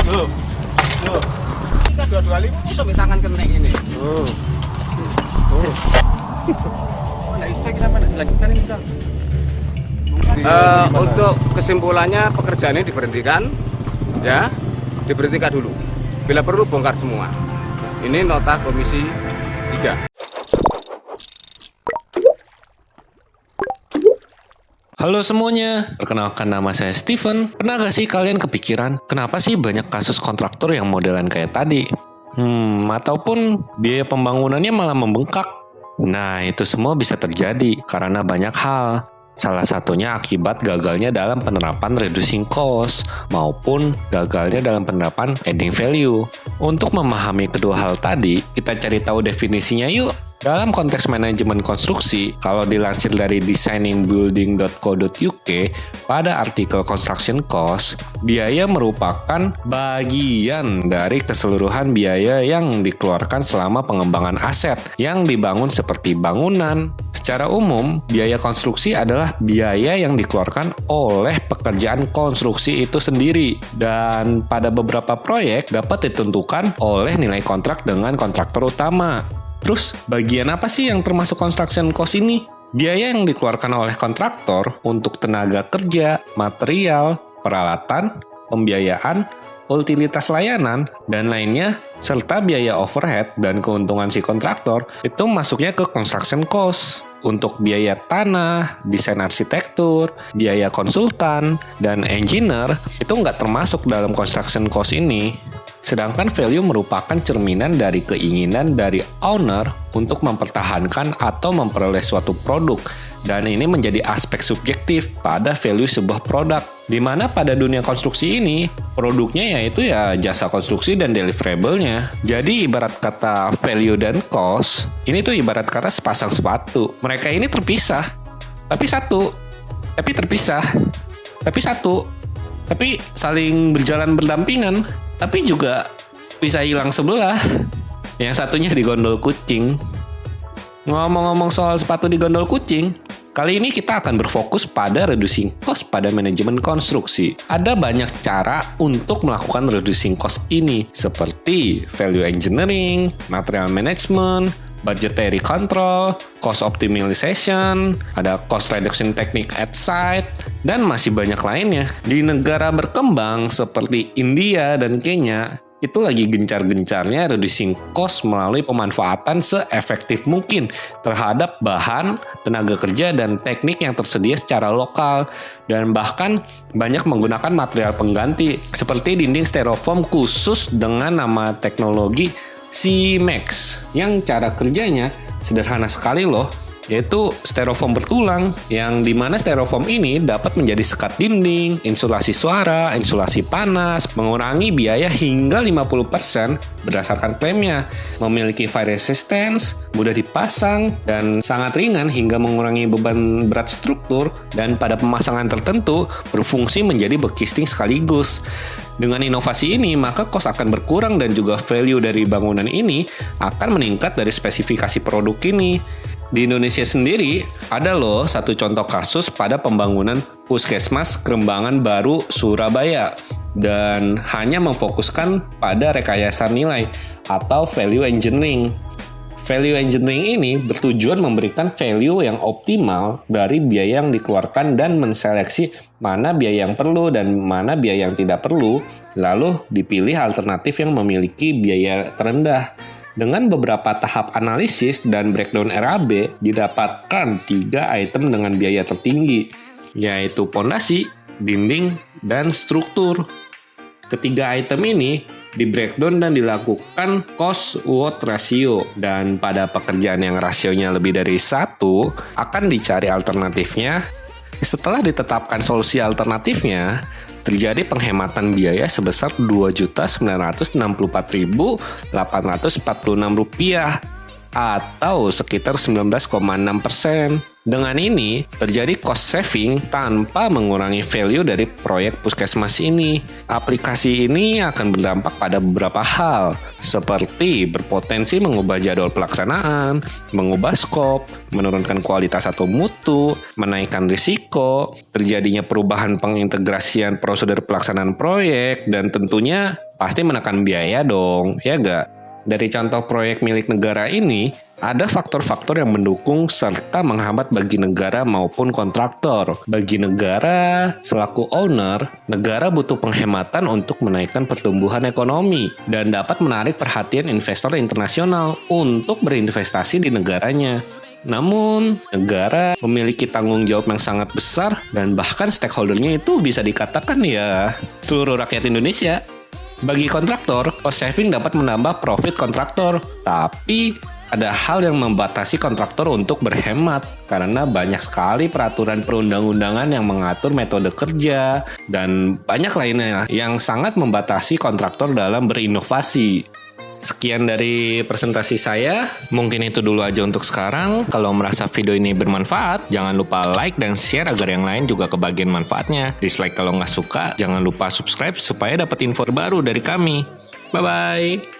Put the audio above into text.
Tuh. Kita dua-dua lima sampai tangan kena ini. Oh, nggak bisa kita lanjutkan ini Kang. Untuk kesimpulannya pekerjaan ini diberhentikan, ya, diberhentikan dulu. Bila perlu bongkar semua. Ini nota Komisi 3. Halo semuanya, perkenalkan nama saya Steven. Pernah gak sih kalian kepikiran, kenapa sih banyak kasus kontraktor yang modelan kayak tadi? Ataupun biaya pembangunannya malah membengkak? Nah, itu semua bisa terjadi karena banyak hal. Salah satunya akibat gagalnya dalam penerapan reducing cost maupun gagalnya dalam penerapan adding value. Untuk memahami kedua hal tadi, kita cari tahu definisinya yuk. Dalam konteks manajemen konstruksi, kalau dilansir dari designingbuilding.co.uk, pada artikel construction cost, biaya merupakan bagian dari keseluruhan biaya yang dikeluarkan selama pengembangan aset yang dibangun seperti bangunan. Secara umum, biaya konstruksi adalah biaya yang dikeluarkan oleh pekerjaan konstruksi itu sendiri, dan pada beberapa proyek dapat ditentukan oleh nilai kontrak dengan kontraktor utama. Terus, bagian apa sih yang termasuk construction cost ini? Biaya yang dikeluarkan oleh kontraktor untuk tenaga kerja, material, peralatan, pembiayaan, utilitas layanan, dan lainnya, serta biaya overhead dan keuntungan si kontraktor, itu masuknya ke construction cost. Untuk biaya tanah, desain arsitektur, biaya konsultan, dan engineer, itu nggak termasuk dalam construction cost ini. Sedangkan value merupakan cerminan dari keinginan dari owner untuk mempertahankan atau memperoleh suatu produk, dan ini menjadi aspek subjektif pada value sebuah produk. Di mana pada dunia konstruksi ini, produknya yaitu ya jasa konstruksi dan deliverable-nya. Jadi ibarat kata value dan cost, ini tuh ibarat kata sepasang sepatu. Mereka ini terpisah, tapi satu, tapi terpisah, tapi satu, tapi saling berjalan berdampingan, tapi juga bisa hilang sebelah. Yang satunya di gondol kucing. Ngomong-ngomong soal sepatu di gondol kucing, kali ini kita akan berfokus pada reducing cost pada manajemen konstruksi. Ada banyak cara untuk melakukan reducing cost ini, seperti value engineering, material management, budgetary control, cost optimization, ada cost reduction technique at site, dan masih banyak lainnya. Di negara berkembang seperti India dan Kenya, itu lagi gencar-gencarnya reducing cost melalui pemanfaatan seefektif mungkin terhadap bahan, tenaga kerja, dan teknik yang tersedia secara lokal, dan bahkan banyak menggunakan material pengganti seperti dinding styrofoam khusus dengan nama teknologi C-Max yang cara kerjanya sederhana sekali loh, yaitu styrofoam bertulang, yang dimana styrofoam ini dapat menjadi sekat dinding, insulasi suara, insulasi panas, mengurangi biaya hingga 50% berdasarkan klaimnya, memiliki fire resistance, mudah dipasang, dan sangat ringan hingga mengurangi beban berat struktur, dan pada pemasangan tertentu berfungsi menjadi bekisting sekaligus. Dengan inovasi ini, maka cost akan berkurang dan juga value dari bangunan ini akan meningkat dari spesifikasi produk ini. Di Indonesia sendiri, ada loh satu contoh kasus pada pembangunan Puskesmas Kerembangan Baru Surabaya, dan hanya memfokuskan pada rekayasa nilai atau value engineering. Value engineering ini bertujuan memberikan value yang optimal dari biaya yang dikeluarkan dan menseleksi mana biaya yang perlu dan mana biaya yang tidak perlu, lalu dipilih alternatif yang memiliki biaya terendah. Dengan beberapa tahap analisis dan breakdown RAB, didapatkan 3 item dengan biaya tertinggi, yaitu pondasi, dinding, dan struktur. Ketiga item ini di breakdown dan dilakukan cost-worth ratio, dan pada pekerjaan yang rasionya lebih dari 1 akan dicari alternatifnya. Setelah ditetapkan solusi alternatifnya, terjadi penghematan biaya sebesar Rp2.964.846 atau sekitar 19,6%. Dengan ini, terjadi cost saving tanpa mengurangi value dari proyek puskesmas ini. Aplikasi ini akan berdampak pada beberapa hal, seperti berpotensi mengubah jadwal pelaksanaan, mengubah skop, menurunkan kualitas atau mutu, menaikkan risiko, terjadinya perubahan pengintegrasian prosedur pelaksanaan proyek, dan tentunya pasti menekan biaya dong, ya nggak? Dari contoh proyek milik negara ini, ada faktor-faktor yang mendukung serta menghambat bagi negara maupun kontraktor. Bagi negara, selaku owner, negara butuh penghematan untuk menaikkan pertumbuhan ekonomi dan dapat menarik perhatian investor internasional untuk berinvestasi di negaranya. Namun, negara memiliki tanggung jawab yang sangat besar dan bahkan stakeholdernya itu bisa dikatakan ya seluruh rakyat Indonesia. Bagi kontraktor, cost saving dapat menambah profit kontraktor, tapi ada hal yang membatasi kontraktor untuk berhemat karena banyak sekali peraturan perundang-undangan yang mengatur metode kerja dan banyak lainnya yang sangat membatasi kontraktor dalam berinovasi. Sekian dari presentasi saya, mungkin itu dulu aja untuk sekarang. Kalau merasa video ini bermanfaat, jangan lupa like dan share agar yang lain juga kebagian manfaatnya. Dislike kalau nggak suka, jangan lupa subscribe supaya dapat info baru dari kami. Bye-bye!